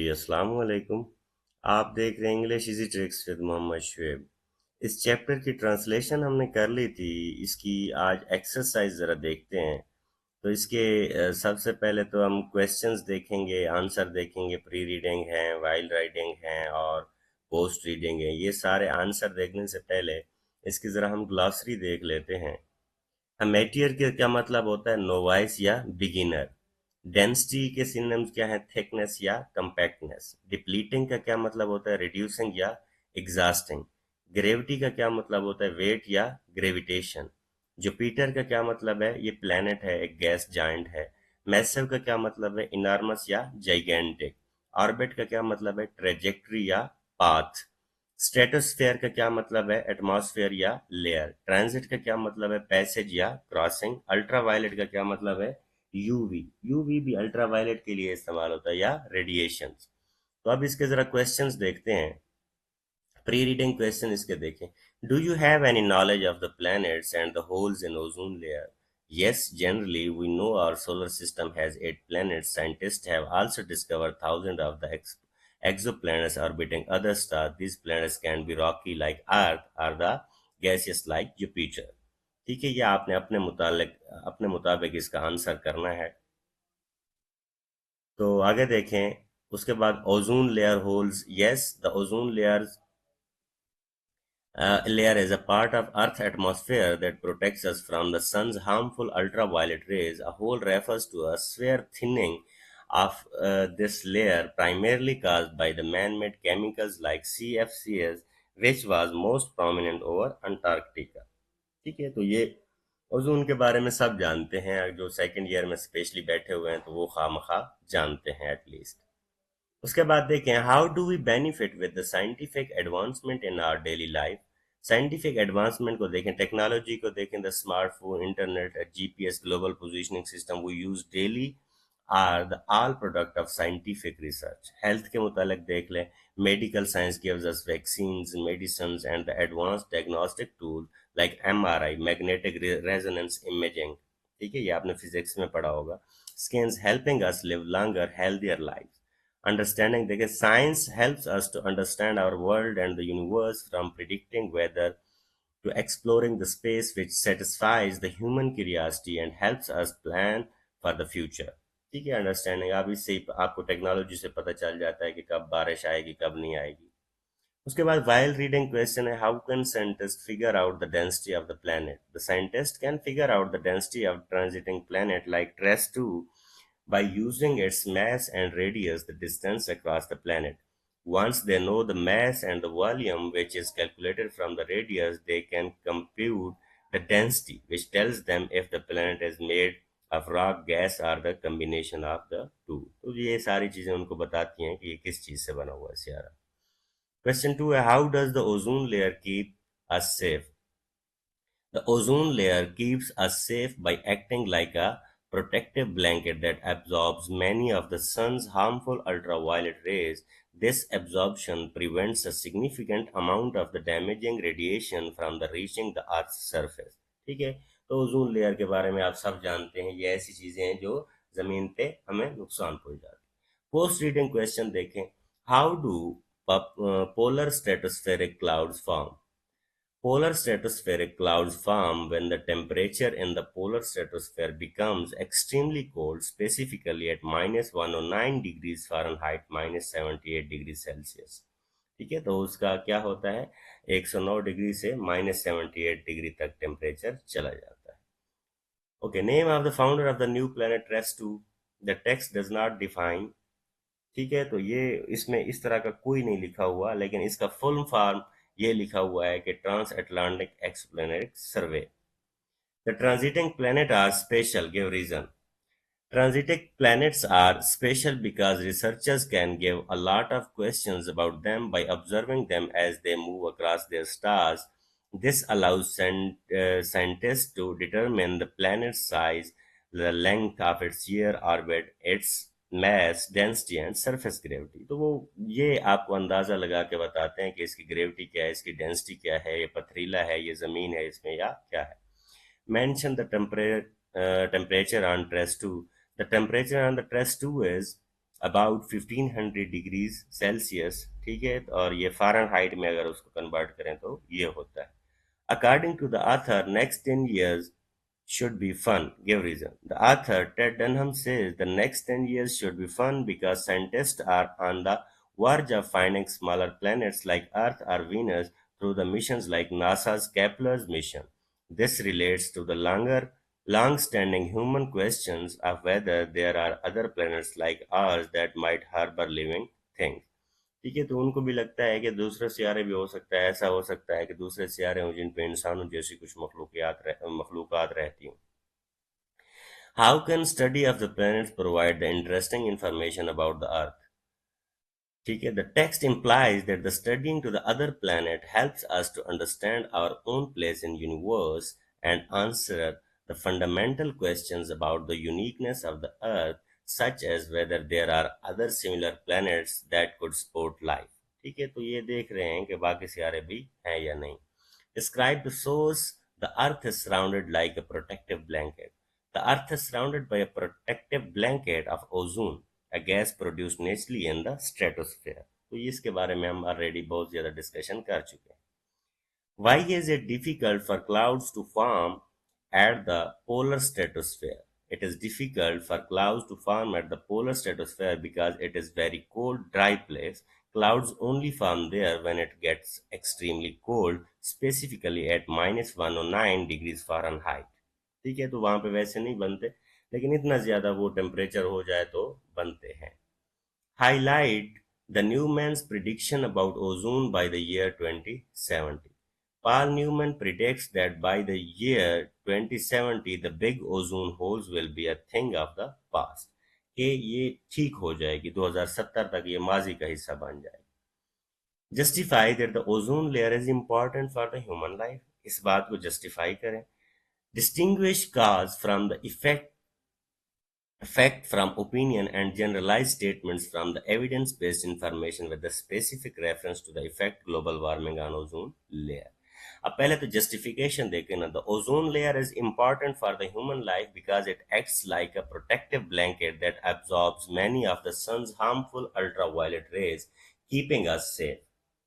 जी, अस्सलाम वालेकुम। आप देख रहे हैं English easy tricks with Mohammad Shoaib. इस चैप्टर की ट्रांसलेशन हमने कर ली थी। इसकी आज एक्सरसाइज ज़रा देखते हैं। तो इसके सबसे पहले तो हम क्वेश्चंस देखेंगे, आंसर देखेंगे, प्री रीडिंग है, वाइल राइटिंग है और पोस्ट रीडिंग है। ये सारे आंसर देखने से पहले इसकी ज़रा हम ग्लॉसरी देख लेते हैं। अमेटियर के क्या मतलब होता है? नोवाइस या बिगिनर। डेंसिटी के सिनोनिम्स क्या है? थिकनेस या कंपैक्टनेस। डिप्लीटिंग का क्या मतलब होता है? रिड्यूसिंग या एग्जॉस्टिंग। ग्रेविटी का क्या मतलब होता है? वेट या ग्रेविटेशन। जुपिटर का क्या मतलब है? ये प्लैनेट है, एक गैस जाइंट है। मैसिव का क्या मतलब है? इनॉर्मस या जाइगेंटिक। ऑर्बिट का क्या मतलब है? ट्रेजेक्टरी या पाथ। स्ट्रेटोस्फेयर का क्या मतलब है? एटमॉस्फेयर या लेयर। ट्रांजिट का क्या मतलब है? पैसेज या क्रॉसिंग। अल्ट्रावायलेट का क्या मतलब है? यूवी। यूवी भी अल्ट्रावायलेट के लिए इस्तेमाल होता है, या रेडिएशन। तो अब इसके जरा क्वेश्चंस देखते हैं। प्री रीडिंग क्वेश्चन इसके देखें। Do you have any knowledge of the planets and the holes in ozone layer? Yes, generally we know our solar system has 8 planets. Scientists have also discovered thousands of the exoplanets orbiting other stars. These planets can be rocky like Earth or the gaseous like Jupiter. ठीक है, ये आपने अपने मुताबिक इसका answer करना है। तो आगे देखें। उसके बाद ozone layer holes. Yes, the ozone layer layer is a part of Earth's atmosphere that protects us from the sun's harmful ultraviolet rays. A hole refers to a severe thinning of this layer, primarily caused by the man-made chemicals like CFCs, which was most prominent over Antarctica. ठीक है, तो ये ozone के बारे में सब जानते हैं। जो सेकंड ईयर में स्पेशली बैठे हुए हैं तो वो खामखा जानते हैं एटलीस्ट। उसके बाद देखें, how do we benefit with the scientific advancement in our daily life. Scientific advancement को देखें, टेक्नोलॉजी को देखें, the smartphone, internet, GPS, global positioning system we use daily are the all product of scientific research. Health के मुतालिक देख लें, medical science gives us vaccines, medicine and the advanced diagnostic tool like MRI, magnetic resonance imaging. ठीक है, ये आपने physics में पढ़ा होगा। Skins helping us live longer healthier life. Understanding that science helps us to understand our world and the universe, from predicting weather to exploring the space, which satisfies the human curiosity and helps us plan for the future. ठीक है, understanding आप इससे आपको technology से पता चल जाता है कि कब बारिश आएगी, कब नहीं आएगी। उसके बाद वाइल रीडिंग क्वेश्चन है, how can scientist figure out the density of the planet? The scientist can figure out the density of transiting planet like trace 2 by using its mass and radius, the distance across the planet. Once they know the mass and the volume, which is calculated from the radius, they can compute the density, which tells them if the planet is made of rock, gas, or the combination of the two. तो ये सारी चीजें उनको बताती हैं कि ये किस चीज से बना हुआ है सियारा। क्वेश्चन 2 है, how does the ozone layer keep us safe? The ozone layer keeps us safe by acting like a protective blanket that absorbs many of the sun's harmful ultraviolet rays. This absorption prevents a significant amount of the damaging radiation from the reaching the Earth's surface. ठीक है, तो ozone layer के बारे में आप सब जानते हैं। ये ऐसी चीजें हैं जो जमीन पे हमें नुकसान पहुंचाती हैं। पोस्ट रीडिंग क्वेश्चन देखें, how do polar stratospheric clouds form? Polar stratospheric clouds form when the temperature in the polar stratosphere becomes extremely cold, specifically at -109 degrees Fahrenheit, -78 degrees Celsius. ठीक है, तो उसका क्या होता है? 109 डिग्री से -78 डिग्री तक टेम्परेचर चला जाता है। Okay, name of the founder of the new planet trace 2। The text does not define. ठीक है, तो ये इसमें इस तरह का कोई नहीं लिखा हुआ, लेकिन इसका फुल फॉर्म ये लिखा हुआ है कि trans Atlantic exoplanet survey. The transiting planet are special, give reason. Transiting planets are special because researchers can give a lot of questions about them by observing them as they move across their stars. This allows scientists to determine the planet's size, the length of its year orbit, its mass, density and surface gravity. तो वो ये आपको अंदाजा लगा के बताते हैं कि इसकी ग्रेविटी क्या है, इसकी डेंसिटी क्या है, ये पथरीला है, ये जमीन है इसमें या क्या है। Mention the temperature on Trace 2. The temperature on the Trace 2 is about 1500 degrees Celsius, ठीक है, और ये फ़ारेनहाइट में अगर उसको कन्वर्ट करें तो ये होता है. According to the author, next 10 years should be fun. Give reason. The author, Ted Dunham, says the next 10 years should be fun because scientists are on the verge of finding smaller planets like Earth or Venus through the missions like NASA's Kepler's mission. This relates to the long-standing human questions of whether there are other planets like ours that might harbor living things. ठीक है, तो उनको भी लगता है कि दूसरे सियारे भी हो सकता है, ऐसा हो सकता है कि दूसरे सियारे हों जिन पे इंसानों जैसी कुछ मखलूक़ात रहती हों. How can study of the planets provide the interesting information about the Earth? ठीक है, the text implies that the studying to the other planet helps us to understand our own place in universe and answer the fundamental questions about the uniqueness of the Earth, such as whether there are other similar planets that could support life. ठीक है, तो ये देख रहे हैं कि बाकी सियारे भी हैं या नहीं. Describe the source. The Earth is surrounded like a protective blanket. The Earth is surrounded by a protective blanket of ozone, a gas produced naturally in the stratosphere. तो इसके बारे में हम ऑलरेडी बहुत ज़्यादा डिस्कशन कर चुके हैं. Why is it difficult for clouds to form at the polar stratosphere? It is difficult for clouds to form at the polar stratosphere because it is very cold, dry place. Clouds only form there when it gets extremely cold, specifically at -109 degrees Fahrenheit. ठीक है, तो वहां पे वैसे नहीं बनते, लेकिन इतना ज्यादा वो टेम्परेचर हो जाए तो बनते हैं. Highlight the Newman's prediction about ozone by the year 2070. Paul Newman predicts that by the year 2070 the big ozone holes will be a thing of the past. कि ये ठीक हो जाएगी, 2070 तक ये माजी का हिस्सा बन जाएगी. Justify that the ozone layer is important for the human life. इस बात को justify करें. Distinguish cause from the effect from opinion and generalized statements from the evidence-based information with the specific reference to the effect global warming on ozone layer. अब पहले तो justification देखें ना. The ozone layer is important for the human life because it acts like a protective blanket that absorbs many of the sun's harmful ultraviolet rays, keeping us safe.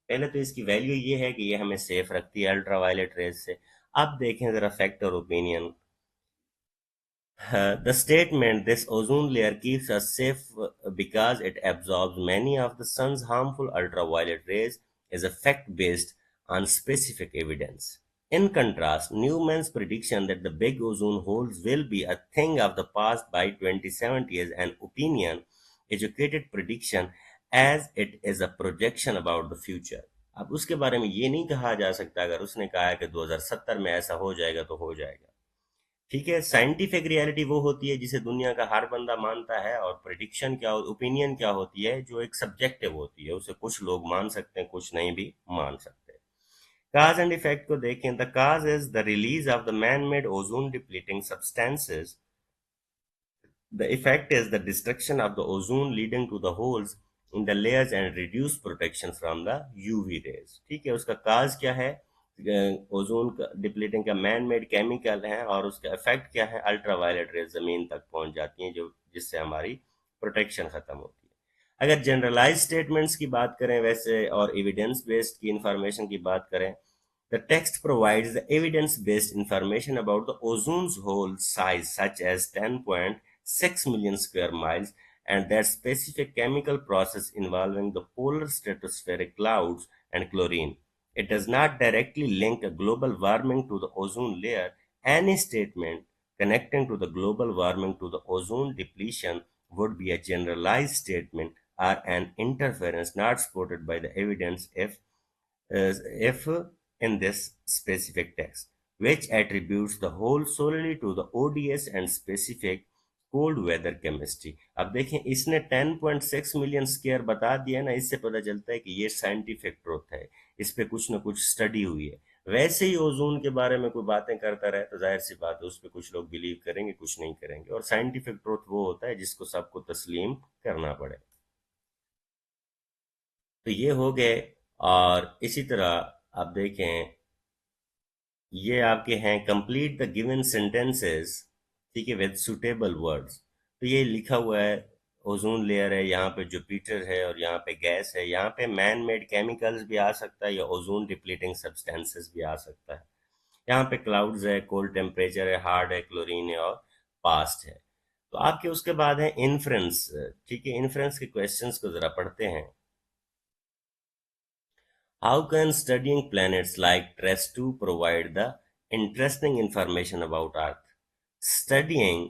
पहले तो इसकी value ये है कि ये हमें सेफ रखती है अल्ट्रावायलेट रेज से. अब देखें जरा फैक्ट और opinion. The statement, this ozone layer keeps us safe because it absorbs many of the sun's harmful ultraviolet rays, is a fact based on specific evidence. In contrast, Newman's prediction that the big ozone holes will be a thing of the past by 2070 is an opinion, educated prediction, as it is a projection about the future. अब उसके बारे में ये नहीं कहा जा सकता. अगर उसने कहा है कि 2070 में ऐसा हो जाएगा तो हो जाएगा. ठीक है, साइंटिफिक रियलिटी वो होती है जिसे दुनिया का हर बंदा मानता है, और प्रिडिक्शन क्या, ओपिनियन क्या होती है जो एक सब्जेक्टिव होती है, उसे कुछ लोग मान सकते हैं, कुछ नहीं भी मान सकते. काज एंड इफेक्ट को देखें. The cause is the release of the man made ozone depleting substances. The effect is the destruction of the ozone leading to the holes in the layers and reduced protection from the UV rays. ठीक है, उसका काज क्या है? Ozone का depleting का man made chemical है, और उसका इफेक्ट क्या है? अल्ट्रावायलेट रेज जमीन तक पहुंच जाती हैं, जो जिससे हमारी प्रोटेक्शन खत्म होती है. अगर जनरलाइज स्टेटमेंट्स की बात करें वैसे, और एविडेंस बेस्ड की इंफॉर्मेशन की बात करें, the text provides the evidence-based information about the ozone's hole size, such as 10.6 million square miles, and that specific chemical process involving the polar stratospheric clouds and chlorine. It does not directly link a global warming to the ozone layer. Any statement connecting to the global warming to the ozone depletion would be a generalized statement or an interference not supported by the evidence if in this specific text, which attributes the whole solely to the ODS and specific cold weather chemistry. अब देखें, इसने 10.6 million square बता दिया ना, इससे पता चलता है कि ये साइंटिफिक ट्रूथ है, इस पे कुछ ना कुछ स्टडी हुई है. वैसे ही ओजोन के बारे में कोई बातें करता रहे तो जाहिर सी बात है उस पर कुछ लोग बिलीव करेंगे, कुछ नहीं करेंगे. और साइंटिफिक ट्रूथ वो होता है जिसको सबको तस्लीम करना पड़े. तो ये हो गए. और इसी तरह आप देखें, ये आपके हैं कंप्लीट द गिवन सेंटेंसेस, ठीक है, विद सुटेबल वर्ड्स. तो ये लिखा हुआ है ओजोन लेयर है, यहाँ पे जुपिटर है और यहाँ पे गैस है, यहाँ पे मैन मेड केमिकल्स भी आ सकता है या ओजोन डिप्लीटिंग सब्सटेंसेस भी आ सकता है। यहाँ पे क्लाउड्स है, कोल्ड टेम्परेचर है, हार्ड है, क्लोरीन है और पास्ट है। तो आपके उसके बाद है इन्फ्रेंस। ठीक है, इन्फ्रेंस के क्वेश्चंस को जरा पढ़ते हैं। How can studying planets like TRES-2 provide the interesting information about Earth? Studying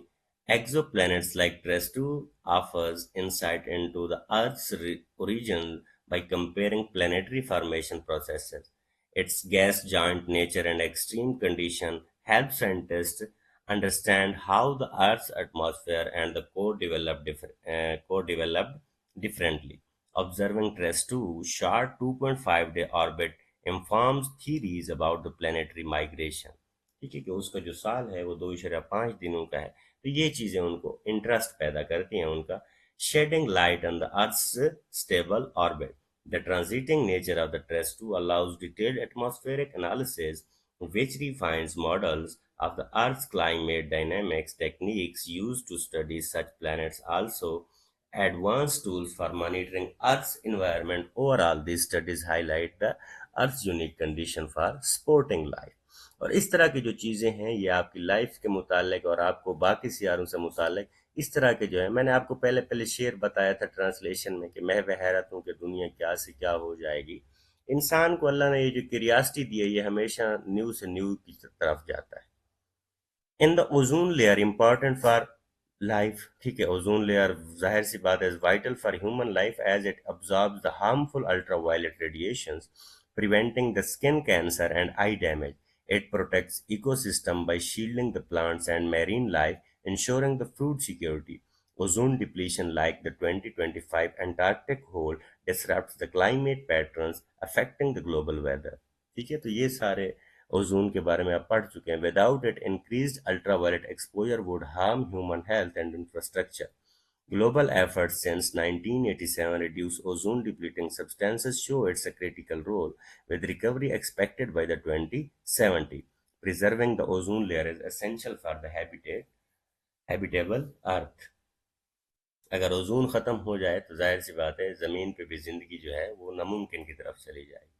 exoplanets like TRES-2 offers insight into the Earth's origin by comparing planetary formation processes. Its gas giant nature and extreme condition help scientists understand how the Earth's atmosphere and the core developed differently. Observing TRES-2 short 2.5-day orbit informs theories about the planetary migration। ठीक है कि उसका जो साल है वो 2.5 दिनों का है, तो ये चीजें उनको इंटरेस्ट पैदा करती हैं उनका। Shedding light on the earth's stable orbit. The transiting nature of the TRES-2 allows detailed atmospheric analysis which refines models of the Earth's climate dynamics. Techniques used to study such planets also advanced tools for monitoring Earth's environment. Overall, these studies highlight the Earth's unique condition for supporting life। और इस तरह की जो चीज़ें हैं ये आपकी life के मुतालिक और आपको बाकी सियारों से मुतालिक इस तरह के जो है, मैंने आपको पहले पहले शेर बताया था ट्रांसलेशन में कि मैं वह हैरत हूँ कि दुनिया क्या से क्या हो जाएगी। इंसान को अल्लाह ने ये जो क्यूरियासिटी दी है ये हमेशा न्यू से न्यू की तरफ जाता है। In the ozone layer important for life. ठीक है, ओजोन लेयर जाहिर सी बात है vital for human life as it absorbs the harmful ultraviolet radiations, preventing the skin cancer and eye damage. It protects ecosystem by shielding the plants and marine life, ensuring the food security. Ozone depletion like the 2025 Antarctic hole disrupts the climate patterns affecting the global weather। ठीक है, तो ये सारे ozone के बारे में आप पढ़ चुके हैं। Without it increased ultraviolet exposure would harm human health and infrastructure. Global efforts since 1987 reduce ozone depleting substances show its a critical role, with recovery expected by the 2070। Preserving the ozone layer is essential for the habitable Earth। अगर ozone खत्म हो जाए तो जाहिर सी बात है जमीन पे भी जिंदगी जो है वो नामुमकिन की तरफ चली जाएगी।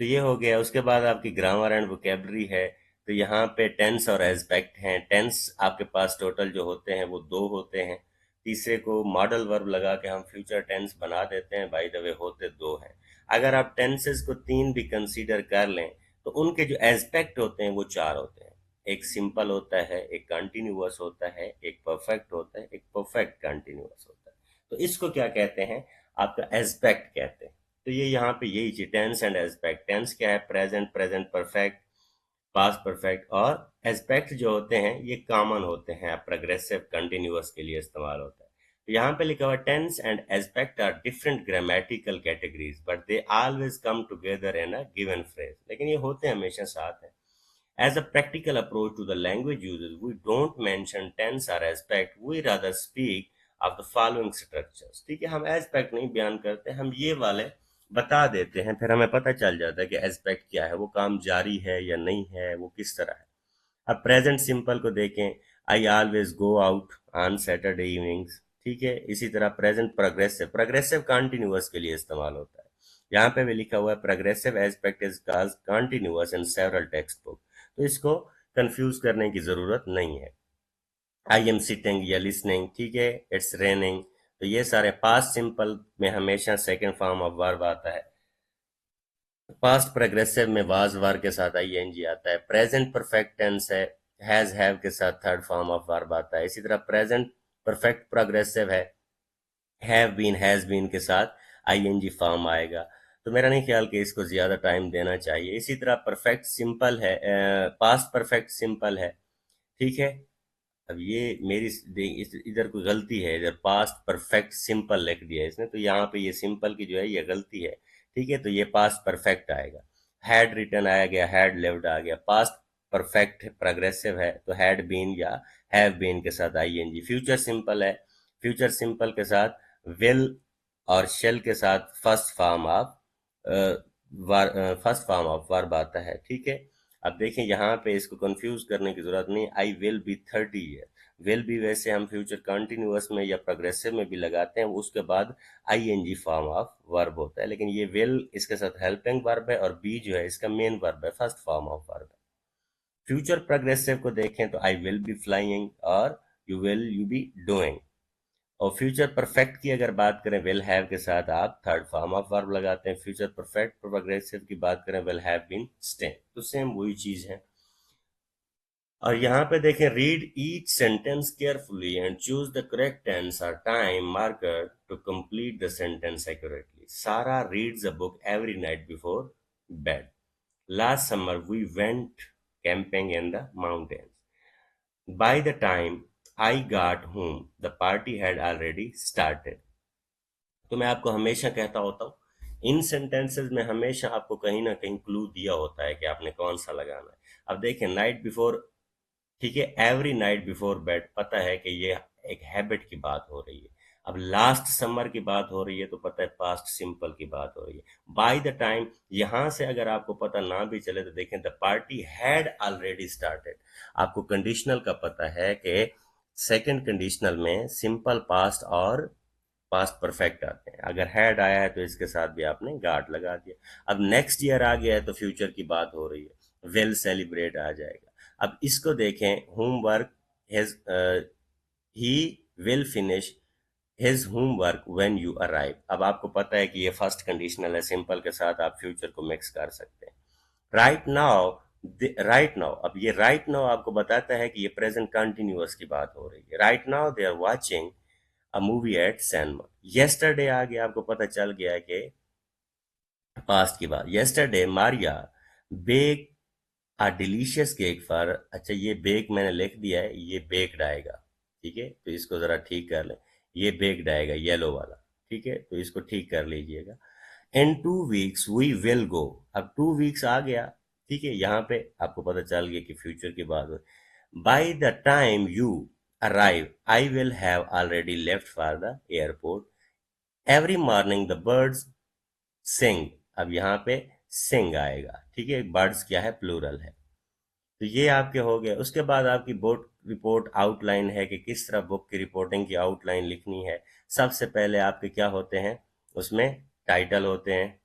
तो ये हो गया। उसके बाद आपकी ग्रामर एंड वोकेबलरी है। तो यहाँ पे टेंस और एस्पेक्ट हैं। टेंस आपके पास टोटल जो होते हैं वो दो होते हैं। तीसरे को मॉडल वर्ब लगा के हम फ्यूचर टेंस बना देते हैं, बाय द वे होते दो हैं। अगर आप टेंसेस को तीन भी कंसीडर कर लें तो उनके जो एस्पेक्ट होते हैं वो चार होते हैं। एक सिंपल होता है, एक कंटिन्यूअस होता है, एक परफेक्ट होता है, एक परफेक्ट कंटिन्यूअस होता है। तो इसको क्या कहते हैं? आपका एस्पेक्ट कहते हैं। तो ये यहाँ पे यही चीज टेंस एंड एस्पेक्ट। टेंस क्या है? Present, present perfect, past perfect. और एस्पेक्ट जो होते हैं ये कॉमन होते हैं, प्रोग्रेसिव कंटिन्यूअस के लिए इस्तेमाल होता है। तो यहाँ पे लिखा हुआ tense and aspect are different grammatical categories but they always come together in a given phrase. लेकिन ये होते हमेशा साथ हैं। As a practical approach to the language uses, we don't mention tense or aspect, we rather speak of the following structures। ठीक है, हम aspect नहीं बयान करते, हम ये वाले बता देते हैं, फिर हमें पता चल जाता है कि aspect क्या है, वो काम जारी है या नहीं है, वो किस तरह है। अब प्रेजेंट सिंपल को देखें, I always go out on Saturday evenings. ठीक है, इसी तरह प्रेजेंट प्रोग्रेसिव, प्रोग्रेसिव कंटिन्यूअस के लिए इस्तेमाल होता है। यहाँ पे भी लिखा हुआ है progressive aspect is continuous in several text book. तो इसको कंफ्यूज करने की जरूरत नहीं है। आई एम सिटिंग या लिसनिंग, ठीक है, इट्स रेनिंग। तो ये सारे पास्ट सिंपल में हमेशा सेकेंड फॉर्म ऑफ वर्ब आता है। पास्ट प्रोग्रेसिव में वाज वर के साथ आईएनजी आता है। प्रेजेंट परफेक्ट टेंस है, हैज हैव के साथ थर्ड फॉर्म ऑफ वर्ब आता है। इसी तरह प्रेजेंट परफेक्ट प्रोग्रेसिव है, हैव बीन हैज बीन के साथ आईएनजी फॉर्म आएगा। तो मेरा नहीं ख्याल कि इसको ज्यादा टाइम देना चाहिए। इसी तरह परफेक्ट सिंपल है, पास्ट परफेक्ट सिंपल है। ठीक है, अब ये मेरी इधर कोई गलती है, इधर पास्ट परफेक्ट सिंपल लिख दिया है इसने, तो यहाँ पे ये सिंपल की जो है ये गलती है। ठीक है, तो ये पास्ट परफेक्ट आएगा। हैड रिटन आया गया, हैड लिव्ड आ गया। पास्ट परफेक्ट प्रोग्रेसिव है तो हैड बीन या हैव बीन के साथ आईएनजी। फ्यूचर सिंपल है, फ्यूचर सिंपल के साथ विल और शेल के साथ फर्स्ट फॉर्म ऑफ वर्ब आता है। ठीक है, अब देखें यहाँ पे इसको कंफ्यूज करने की जरूरत नहीं, I will be 30 year. Will be वैसे हम फ्यूचर कंटिन्यूअस में या प्रोग्रेसिव में भी लगाते हैं, उसके बाद आईएनजी फॉर्म ऑफ वर्ब होता है, लेकिन ये विल इसके साथ हेल्पिंग वर्ब है और बी जो है इसका मेन वर्ब है, फर्स्ट फॉर्म ऑफ वर्ब है। फ्यूचर प्रोग्रेसिव को देखें तो आई विल बी फ्लाइंग और यू बी डूइंग। और फ्यूचर परफेक्ट की अगर बात करें विल हैव के साथ आप थर्ड फॉर्म ऑफ वर्ब लगाते हैं। फ्यूचर परफेक्ट प्रोग्रेसिव की बात करें विल हैव बीन स्टे, तो सेम वही चीज है। और यहाँ पे देखें, read each sentence carefully and choose the correct tense और time marker to complete the sentence accurately. Sara reads a book every night before bed. Last summer we went camping in the mountains. By the time I got home, the party had already started. तो मैं आपको हमेशा कहता होता हूँ, इन sentences में हमेशा आपको कहीं ना कहीं क्लू दिया होता है कि आपने कौन सा लगाना है। अब देखें, नाइट बिफोर, ठीक है, एवरी नाइट बिफोर बेड, पता है कि ये एक हैबिट की बात हो रही है। अब लास्ट समर की बात हो रही है तो पता है पास्ट सिंपल की बात हो रही है। बाय द टाइम, यहां से अगर आपको पता ना भी चले तो देखें, the party had already started. आपको कंडीशनल का पता है कि सेकंड कंडीशनल में सिंपल पास्ट और पास्ट परफेक्ट आते हैं। अगर हैड आया है तो इसके साथ भी आपने गार्ड लगा दिया। अब नेक्स्ट ईयर आ गया है तो फ्यूचर की बात हो रही है, विल सेलिब्रेट आ जाएगा। अब इसको देखें, homework his, he will finish his homework when you arrive. अब आपको पता है कि ये फर्स्ट कंडीशनल है, सिंपल के साथ आप फ्यूचर को मिक्स कर सकते हैं। राइट नाउ, राइट नाउ, अब ये राइट नाउ आपको बताता है कि ये प्रेजेंट कंटिन्यूअस की बात हो रही है। Right now they are watching a movie at cinema. Yesterday आ गया, आपको पता चल गया है कि पास्ट की बात। Yesterday Maria bake a delicious cake for, अच्छा ये बेक मैंने लिख दिया है, ये बेक्ड आएगा, ठीक है, तो इसको जरा ठीक कर लें। ये बेक्ड आएगा येलो वाला, ठीक है, तो इसको ठीक कर लीजिएगा। इन 2 वीक्स वी विल गो। अब 2 वीक्स आ गया, ठीक है, यहाँ पे आपको पता चल गया कि फ्यूचर की बात हो। By the time you arrive I will have already left for the airport. Every morning the birds sing. अब यहाँ पे सिंग आएगा, ठीक है, बर्ड्स क्या है, प्लूरल है। तो ये आपके हो गए। उसके बाद आपकी बोर्ड रिपोर्ट आउटलाइन है कि किस तरह बुक की रिपोर्टिंग की आउटलाइन लिखनी है। सबसे पहले आपके क्या होते हैं, उसमें टाइटल होते हैं।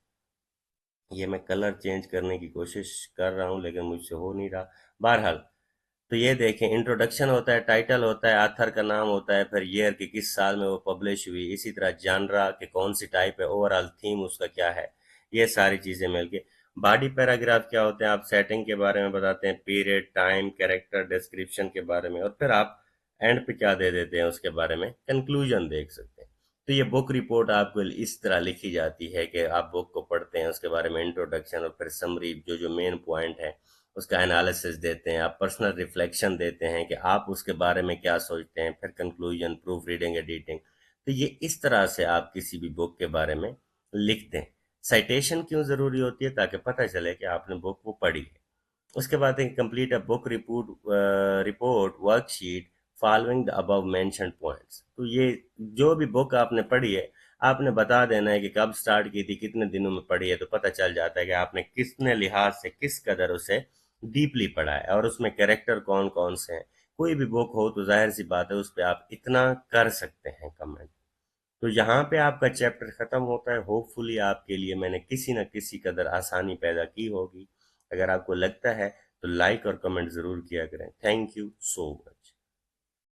ये मैं कलर चेंज करने की कोशिश कर रहा हूँ लेकिन मुझसे हो नहीं रहा। बहरहाल, तो ये देखें, इंट्रोडक्शन होता है, टाइटल होता है, ऑथर का नाम होता है, फिर ईयर कि किस साल में वो पब्लिश हुई, इसी तरह जानरा कि कौन सी टाइप है, ओवरऑल थीम उसका क्या है, ये सारी चीजें मिलके। बॉडी पैराग्राफ क्या होते हैं, आप सेटिंग के बारे में बताते हैं, पीरियड, टाइम, कैरेक्टर, डिस्क्रिप्शन के बारे में, और फिर आप एंड पे क्या दे देते हैं उसके बारे में, कंक्लूजन देख सकते हैं। तो ये बुक रिपोर्ट आपको इस तरह लिखी जाती है कि आप बुक को पढ़ते हैं, उसके बारे में इंट्रोडक्शन और फिर समरी, जो जो मेन पॉइंट है उसका एनालिसिस देते हैं, आप पर्सनल रिफ्लेक्शन देते हैं कि आप उसके बारे में क्या सोचते हैं, फिर कंक्लूजन, प्रूफ रीडिंग, एडिटिंग। तो ये इस तरह से आप किसी भी बुक के बारे में लिखते हैं। साइटेशन क्यों ज़रूरी होती है, ताकि पता चले कि आपने बुक वो पढ़ी है। उसके बाद है complete a book report worksheet following the above mentioned points. तो ये जो भी बुक आपने पढ़ी है, आपने बता देना है कि कब स्टार्ट की थी, कितने दिनों में पढ़ी है, तो पता चल जाता है कि आपने कितने लिहाज से किस कदर उसे डीपली पढ़ा है और उसमें कैरेक्टर कौन कौन से हैं। कोई भी बुक हो तो जाहिर सी बात है उस पर आप इतना कर सकते हैं कमेंट। तो यहाँ पे आपका चैप्टर खत्म होता है। होपफुली आपके लिए मैंने किसी न किसी कदर आसानी पैदा की होगी। अगर आपको लगता है तो लाइक और कमेंट ज़रूर किया करें। Thank you so much.